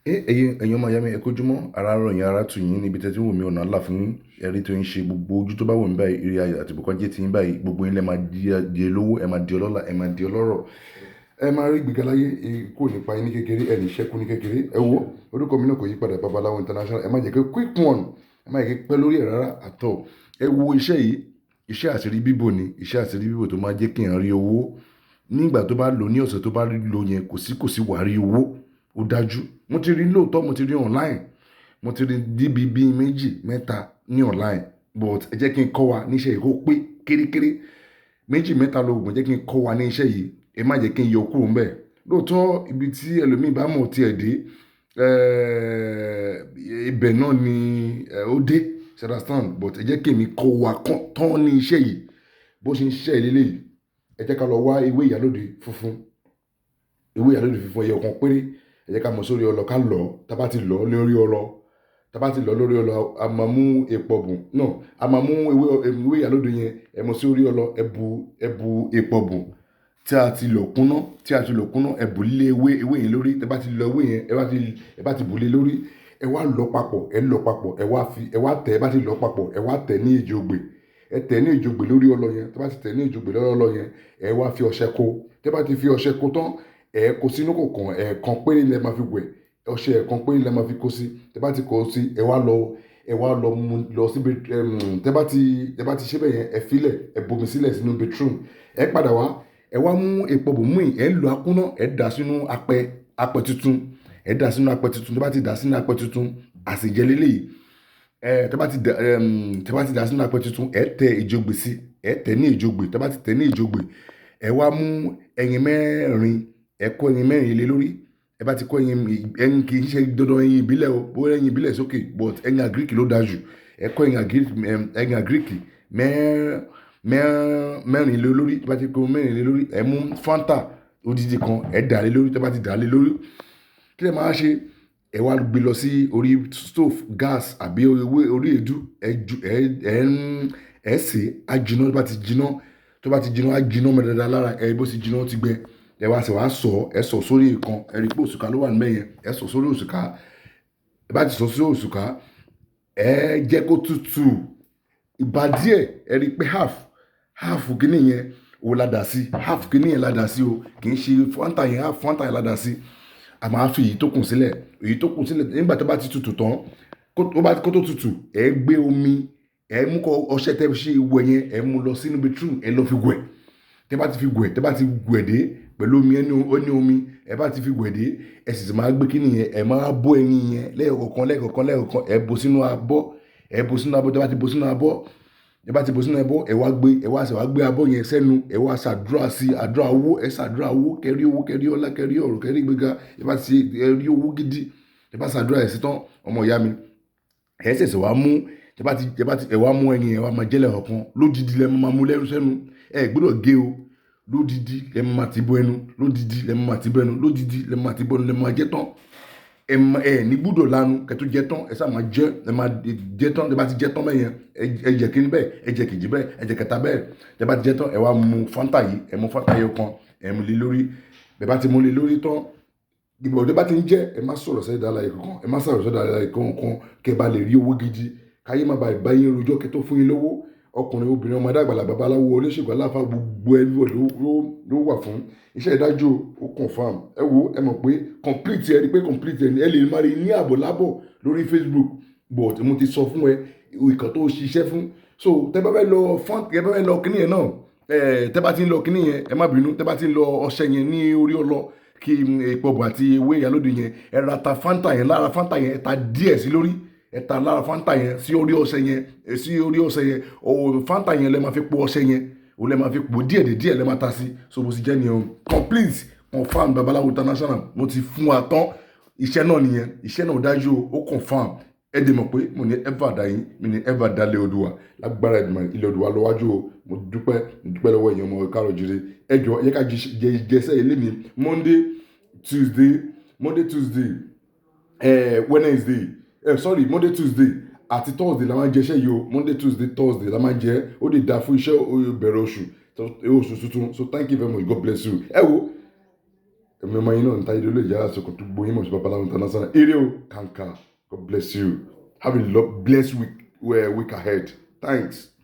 Ẹ̀yin ọmọ ìyá mi ẹ kójúmọ́ ara rọ̀ yín ara tù yín níbi tẹ́tí wò mí ọ̀nà àlà fún ẹ̀rí tó ń ṣe gbogbo ojú tó bá wò mí báyìí eré ayọ̀ àti ìbùkún jẹ́ ti yín báyìí gbogbo yín lẹ́ máa di olówó ẹ máa di ọlọ́lá ẹ máa di ọlọ́rọ̀ ẹ máa rí gbígbá láyé kò nípa yín ní kékeré ẹ ní ṣẹ́kù ní kékeré ẹ wo orúkọ mi náà kò yí padà babaláwo international ẹ má jẹ́ kí quick one ẹ má jẹ́ kí pẹ́ lórí ẹ̀ rárá àtọ̀ ẹ wo iṣẹ́ yìí iṣẹ́ àṣírí bíbò ni iṣẹ́ àṣírí bíbò tó máa jẹ́ kí èèyàn rí owó nígbà tó bá lò ní ọ̀sẹ̀ tó bá lò yẹn kò sí wàá rí owó ó dájú mo ti rí lóòótọ́ mo ti rí online mo ti rí díbi bíi méjì mẹ́ta ní online but ẹ jẹ́ kí n kọ́ wa níṣẹ́ yìí kó pé kérékéré méjì mẹ́ta lóògùn jẹ́ kí n kọ́ wa ní iṣẹ́ yìí ẹ má jẹ́ kí n yọ kúrò ńbẹ̀ lóòótọ́ ibi tí ẹlòmíì bá mọ̀ tiẹ̀ dé ibẹ̀ náà ni ó dé understand but ẹ jẹ́ kí èmi kọ́ wa tán ní iṣẹ́ yìí bó ṣe ń ṣiṣẹ́ ìlélẹ̀ yìí ẹ jẹ́ ká lọ wá ewé ìyálóde funfun ẹyọ kan péré ẹ jẹ́ ká mọ sórí ọlọ ká lọ tábà ti lọ lórí ọlọ a máa mú epo bùn náà a máa mú ewé ìyálóde yẹn ẹ mọ sórí ọlọ ẹ bu epo bùn tí a ti lọ kúnná ẹ bù lé ewé yẹn lórí tẹ́ bá ti lọ ewé yẹn ẹ bá ti bù lé lórí ẹ wá lọ papọ̀ ẹ wá tẹ̀ ẹ bá ti lọ papọ̀ ẹ wá tẹ̀ ní ìjògbè ẹ tẹ̀ ní ìjògbè lórí ọlọ yẹn tẹ́ bá ti tẹ̀ ní ìjògbè lórí ọlọ yẹn ẹ wá fi ọṣẹ kó tẹ́ bá ti fi ọṣẹ kó tán ẹ kó sínú kòkàn ẹ̀ẹ̀kan péré lẹ máa fi wẹ̀ ọṣẹ ẹ̀ẹ̀kan péré lẹ máa fi kó sí tẹ́ bá ti kó sí ẹ wá lọ mú lọ síbi tẹ́ bá ti ṣe bẹ́ẹ̀ yẹn ẹ filẹ̀ ẹ bomi sílẹ̀ sínú bedroom ẹ padà wá ẹ wá mú epo bòmú yìí ẹ lọ akúná ẹ dà sínú apẹ tuntun tẹ́ bá ti dà sínú apẹ tuntun àsèjẹ lélẹ́yìí tẹ́ bá ti dà sínú apẹ tuntun ẹ tẹ ìjògbè sí ẹ tẹ ní ìjògbè tẹ́ bá ti tẹ ní ìjògbè ẹ wá mú ẹyin mẹ́rin ẹ kó ẹyin mẹ́rin lé lórí ẹ bá ti kó ẹyin kì í ṣe dandan ẹyin ìbílẹ̀ o bó ẹyin ìbílẹ̀ sókè but ẹyin àgíríkì ló dáa jù ẹ kó ẹyin àgíríkì mẹ́rin lé lórí ẹ bá ti kó mẹ́rin lé lórí ẹ mú fanta odidi kan ẹ dà lé lórí tẹ́ bá ti dà lé lórí kí lẹ máa ṣe ẹ wá gbé lọ sí orí stove gas àbí orí èédú ẹ sè á jiná tó bá ti jiná á jiná mọ́ dáadáa lára ẹ bó ti jiná ó ti gbẹ ẹ wá sọ sórí ìkan ẹ rí pé òṣùká ló wà níbẹ̀ yẹn ẹ sọ sórí òṣùká ẹ bá ti sọ sórí òṣùká ẹ jẹ́ kó tutù ìbá díẹ̀ ẹ rí pé half kìíní yẹn ò ládàá sí half kìíní yẹn ládàá sí o kì í ṣe fanta yẹn half fanta yẹn ládàá sí a máa fi èyí tó kù sílẹ̀ nígbà tó bá ti tutù tán kó tó tutù ẹ gbé omi ẹ mú kọ ọṣẹ tẹ́ ṣe wẹ̀ yẹn ẹ mú lọ sínú bedroom ẹ lọ fi wẹ̀ tẹ́ bá ti wẹ̀ dé pẹ̀lú omi ẹni omi ẹ bá ti fi wẹ̀ dé ẹ sì máa gbé kíni yẹn ẹ máa bọ́ ẹyin yẹn lẹ́ẹ̀kọ̀kan ẹ bó sínú abọ́ tẹ́ bá ti bó sínú abọ́ ẹ wá gbé abọ́ yẹn sẹ́nu ẹ wá ṣàdúrà sí àdúrà owó ẹ ṣàdúrà owó kẹrí ọlá kẹrí ọ̀rọ̀ kẹrí gbéga ẹ bá ti rí owó gidi ẹ bá ṣàdúrà ẹ sí tán ọmọ ìyá mi ẹ ṣẹ̀ṣẹ̀ wá mú ẹ wá mú ẹyin ẹ wá máa jẹ́lẹ̀ ọ̀kan lódìdí lẹ́ máa mú lẹ́rú sẹ́nu ẹ gbọ́dọ̀ gé o lódìdí lẹ́ máa ti bọ́ ẹnu lódìdí lẹ́ máa ti bọ́ ẹnu lẹ́ máa jẹ́ tán ẹ ní gbọ́dọ̀ lanu kẹtù jẹ tán ẹ sáà máa jẹ tán tẹ́ bá ti jẹ tán bẹ́ẹ̀ yẹn ẹ jẹ kíní bẹ́ẹ̀ ẹ jẹ kejì bẹ́ẹ̀ ẹ jẹ kẹta bẹ́ẹ̀ tẹ́ bá ti jẹ tán ẹ wá mu fanta yìí ẹ mu fanta yìí kan ẹ mu lé lórí bẹ́ẹ̀ bá ti mu lé lórí tán ìgbà òde bá ti ń jẹ ẹ má sọ̀rọ̀ sẹ́dá láyé kankan kẹ́ bá lè rí owó gidi káyé má ba ìbá yín rojọ́ kẹ́ tó fún yín lówó ọkùnrin obìnrin ọmọdé àgbàlá babaláwo oníṣègùn aláfa gbogbo ẹbí ló wà fún iṣẹ́ ìdájọ́ ó confam ẹ wo ẹ mọ̀ pé complete ẹ rí pé complete ẹ lè má rí ní àbọ̀ lábọ̀ lórí Facebook but mo ti sọ fún ẹ ìkàn tó ṣiṣẹ́ fún so tẹ́ bá fẹ́ lọ kíní yẹn náà tẹ́ bá ti ń lọ kíní yẹn ẹ má bínú tẹ́ bá ti ń lọ ọṣẹ yẹn ní orí ọlọ kí ìpọ̀bù àti ewé ìyálóde yẹn ẹ ra ta fanta yẹn lára fanta yẹn ẹ ta díẹ̀ sí lórí ẹ ta lára fanta yẹn sí orí ọṣẹ yẹn fanta yẹn lẹ máa fi po ọṣẹ yẹn o lẹ máa fi po díẹ̀ lẹ máa ta sí so bó ti jẹ́ nìyẹn complete confam babaláwo international mo ti fún wa tán iṣẹ́ náà nìyẹn iṣẹ́ náà dájú ó confam ẹ dè mọ̀ pé mo ní ever dá yín mi ní ever dá lé Odùwà lágbára ìdìmọ̀ ilẹ̀ Odùwà lọ́wájú o mo dúpẹ́ lọ́wọ́ èèyàn ọmọ káàrọ̀ jíire ẹ jọ yẹ ká jẹsẹ́ ilé mi Monday Tuesday Wednesday Monday Tuesday àti Thursday la máa ń jẹ iṣẹ́ yìí o Monday Tuesday Thursday la máa ń jẹ ó lè dá fún iṣẹ́ ìbẹ̀rẹ̀ oṣù tuntun so thank you very much God bless you ẹ wo ẹ̀mí ọmọ yín náà níta ìdílé ìjà àṣekùn tó gbóyún mọ̀ sí babaláwo international eré o kàǹkà God bless you have a blessed week ahead thanks.